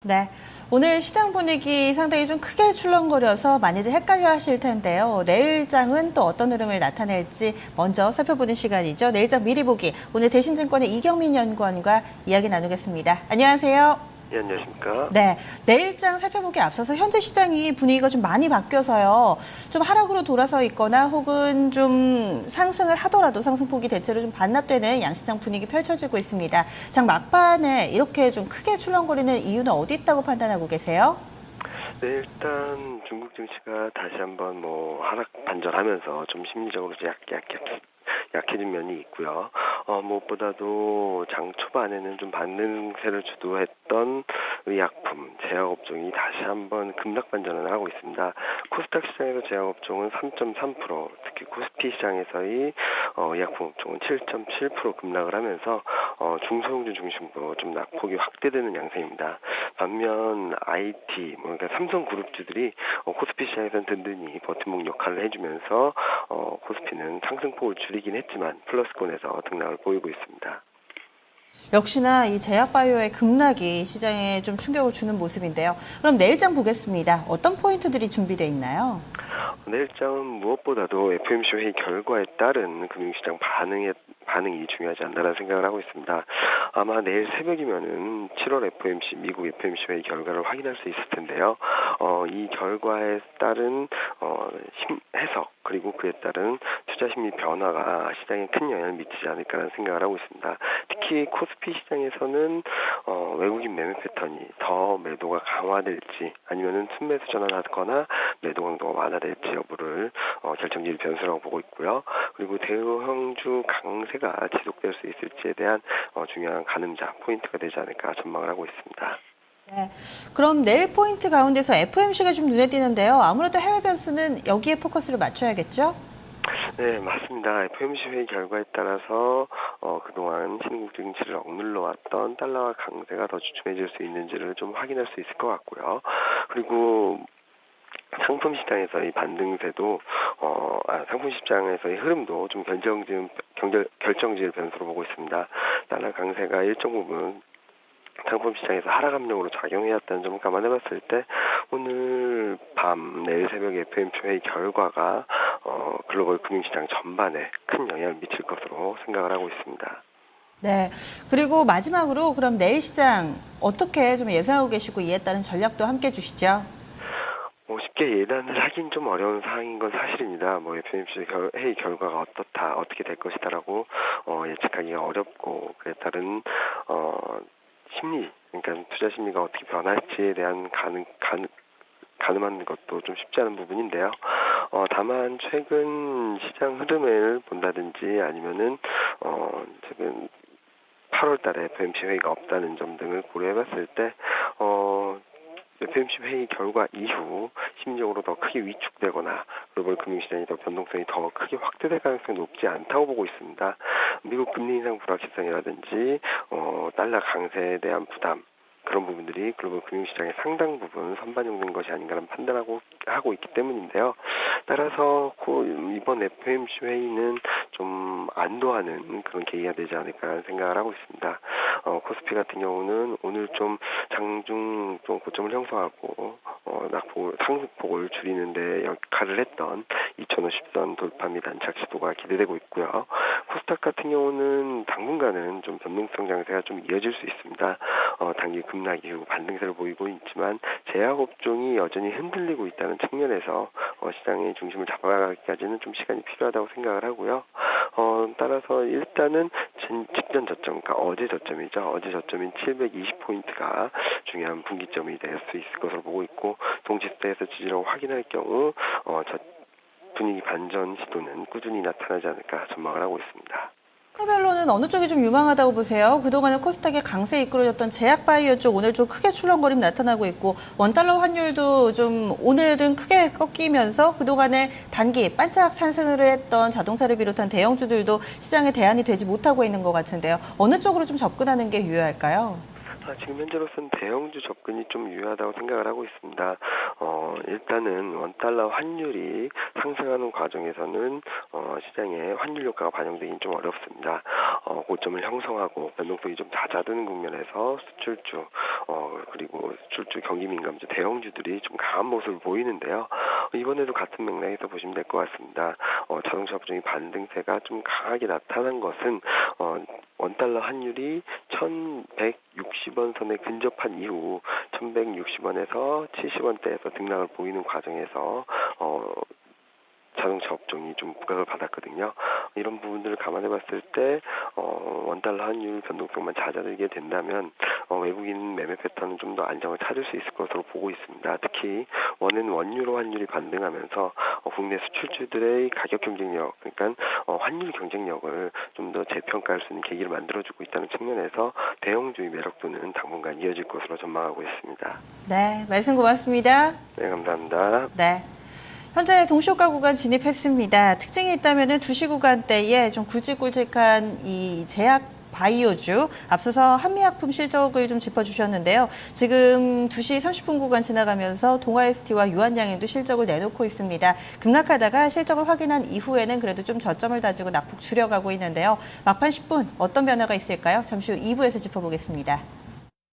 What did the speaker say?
네, 오늘 시장 분위기 상당히 좀 크게 출렁거려서 많이들 헷갈려 하실 텐데요. 내일장은 또 어떤 흐름을 나타낼지 먼저 살펴보는 시간이죠. 내일장 미리 보기. 오늘 대신증권의 이경민 연구원과 이야기 나누겠습니다. 안녕하세요. 예, 안녕하십니까. 네, 내일장 살펴보기 앞서서 현재 시장이 분위기가 좀 많이 바뀌어서요. 좀 하락으로 돌아서 있거나 혹은 좀 상승을 하더라도 상승폭이 대체로 좀 반납되는 양시장 분위기 펼쳐지고 있습니다. 장 막판에 이렇게 좀 크게 출렁거리는 이유는 어디 있다고 판단하고 계세요? 네, 일단 중국 증시가 다시 한번 하락 반전하면서 좀 심리적으로 약해진 면이 있고요. 무엇보다도 장 초반에는 좀 반등세를 주도했던 의약품, 제약업종이 다시 한번 급락 반전을 하고 있습니다. 코스닥 시장에서 제약업종은 3.3%, 특히 코스피 시장에서의 의약품 업종은 7.7% 급락을 하면서 중소형주 중심으로 좀 낙폭이 확대되는 양상입니다. 반면 IT, 그러니까 삼성그룹주들이 코스피 시장에서는 든든히 버팀목 역할을 해주면서 코스피는 상승폭을 줄이긴 했지만 플러스권에서 등락을 보이고 있습니다. 역시나 이 제약바이오의 급락이 시장에 좀 충격을 주는 모습인데요. 그럼 내일장 보겠습니다. 어떤 포인트들이 준비되어 있나요? 내일장은 무엇보다도 FOMC 회의 결과에 따른 금융시장 반응이 중요하지 않나라는 생각을 하고 있습니다. 아마 내일 새벽이면은 7월 FOMC, 미국 FOMC 회의 결과를 확인할 수 있을 텐데요. 이 결과에 따른 해석 그리고 그에 따른 투자 심리 변화가 시장에 큰 영향을 미치지 않을까라는 생각을 하고 있습니다. 특히 코스피 시장에서는 외국인 매매 패턴이 더 매도가 강화될지 아니면은 순매수 전환하거나 매도 강도가 완화될지 여부를 결정질 변수라고 보고 있고요. 그리고 대형주 강세가 지속될 수 있을지에 대한 중요한 가늠자 포인트가 되지 않을까 전망을 하고 있습니다. 네, 그럼 내일 포인트 가운데서 FOMC가 좀 눈에 띄는데요. 아무래도 해외 변수는 여기에 포커스를 맞춰야겠죠? 네, 맞습니다. FOMC 회의 결과에 따라서 그동안 신흥국 증시를 억눌러 왔던 달러와 강세가 더 주춤해질 수 있는지를 좀 확인할 수 있을 것 같고요. 그리고 상품 시장에서의 반등세도 상품 시장에서의 흐름도 좀 결정질 변수로 보고 있습니다. 달러 강세가 일정 부분 상품 시장에서 하락 압력으로 작용해왔다는 점을 감안해봤을 때 오늘 밤 내일 새벽에 FOMC 회의 결과가 글로벌 금융시장 전반에 큰 영향을 미칠 것으로 생각을 하고 있습니다. 네, 그리고 마지막으로 그럼 내일 시장 어떻게 좀 예상하고 계시고 이에 따른 전략도 함께 주시죠. 쉽게 예단을 하긴 좀 어려운 상황인 건 사실입니다. FOMC 회의 결과가 어떻게 될 것이다라고 예측하기가 어렵고 그에 따른 심리, 그러니까 투자 심리가 어떻게 변할지에 대한 가늠하는 것도 좀 쉽지 않은 부분인데요. 다만 최근 시장 흐름을 본다든지 아니면은 최근 8월 달에 FOMC 회의가 없다는 점 등을 고려해봤을 때 FOMC 회의 결과 이후 심리적으로 더 크게 위축되거나 글로벌 금융시장이 더 변동성이 더 크게 확대될 가능성이 높지 않다고 보고 있습니다. 미국 금리 인상 불확실성이라든지 달러 강세에 대한 부담 그런 부분들이 글로벌 금융시장의 상당 부분 선반영된 것이 아닌가라는 판단하고 있기 때문인데요. 따라서 이번 FOMC 회의는 좀 안도하는 그런 계기가 되지 않을까라는 생각을 하고 있습니다. 코스피 같은 경우는 오늘 좀 장중 좀 고점을 형성하고 상승폭을 줄이는 데 역할을 했던 2050선 돌파 및 안착 시도가 기대되고 있고요. 코스닥 같은 경우는 당분간은 좀 변동성 장세가 좀 이어질 수 있습니다. 단기 급락 이후 반등세를 보이고 있지만 제약업종이 여전히 흔들리고 있다는 측면에서 시장의 중심을 잡아가기까지는 좀 시간이 필요하다고 생각을 하고요. 따라서 일단은 직전 저점, 그러니까 어제 저점이죠. 어제 저점인 720포인트가 중요한 분기점이 될 수 있을 것으로 보고 있고 동시대에서 지지를 확인할 경우 분위기 반전 시도는 꾸준히 나타나지 않을까 전망을 하고 있습니다. 해별로는 어느 쪽이 좀 유망하다고 보세요? 그동안은 코스닥의 강세 이끌어줬던 제약바이오 쪽 오늘 좀 크게 출렁거림 나타나고 있고 원달러 환율도 좀 오늘은 크게 꺾이면서 그동안에 단기 반짝 상승을 했던 자동차를 비롯한 대형주들도 시장에 대안이 되지 못하고 있는 것 같은데요. 어느 쪽으로 좀 접근하는 게 유효할까요? 지금 현재로서는 대형주 접근이 좀 유효하다고 생각을 하고 있습니다. 일단은 원달러 환율이 상승하는 과정에서는 시장에 환율 효과가 반영되긴 좀 어렵습니다. 고점을 형성하고 변동성이 좀 잦아드는 국면에서 수출주 그리고 출주 경기 민감주 대형주들이 좀 강한 모습을 보이는데요. 이번에도 같은 맥락에서 보시면 될 것 같습니다. 자동차 업종의 반등세가 좀 강하게 나타난 것은 원달러 환율이 1,160원 선에 근접한 이후 1,160원에서 70원대에서 등락을 보이는 과정에서 자동차 업종이 좀 부각을 받았거든요. 이런 부분들을 감안해 봤을 때 원달러 환율 변동성만 잦아들게 된다면 외국인 매매 패턴은 좀 더 안정을 찾을 수 있을 것으로 보고 있습니다. 특히 원유로 환율이 반등하면서 국내 수출주들의 가격 경쟁력, 그러니까 환율 경쟁력을 좀 더 재평가할 수 있는 계기를 만들어주고 있다는 측면에서 대형주의 매력도는 당분간 이어질 것으로 전망하고 있습니다. 네, 말씀 고맙습니다. 네, 감사합니다. 네. 현재 동시효과 구간 진입했습니다. 특징이 있다면 2시 구간대에 좀 굵직굵직한 이 제약 바이오주, 앞서서 한미약품 실적을 좀 짚어주셨는데요. 지금 2시 30분 구간 지나가면서 동아ST와 유한양행도 실적을 내놓고 있습니다. 급락하다가 실적을 확인한 이후에는 그래도 좀 저점을 다지고 낙폭 줄여가고 있는데요. 막판 10분 어떤 변화가 있을까요? 잠시 후 2부에서 짚어보겠습니다.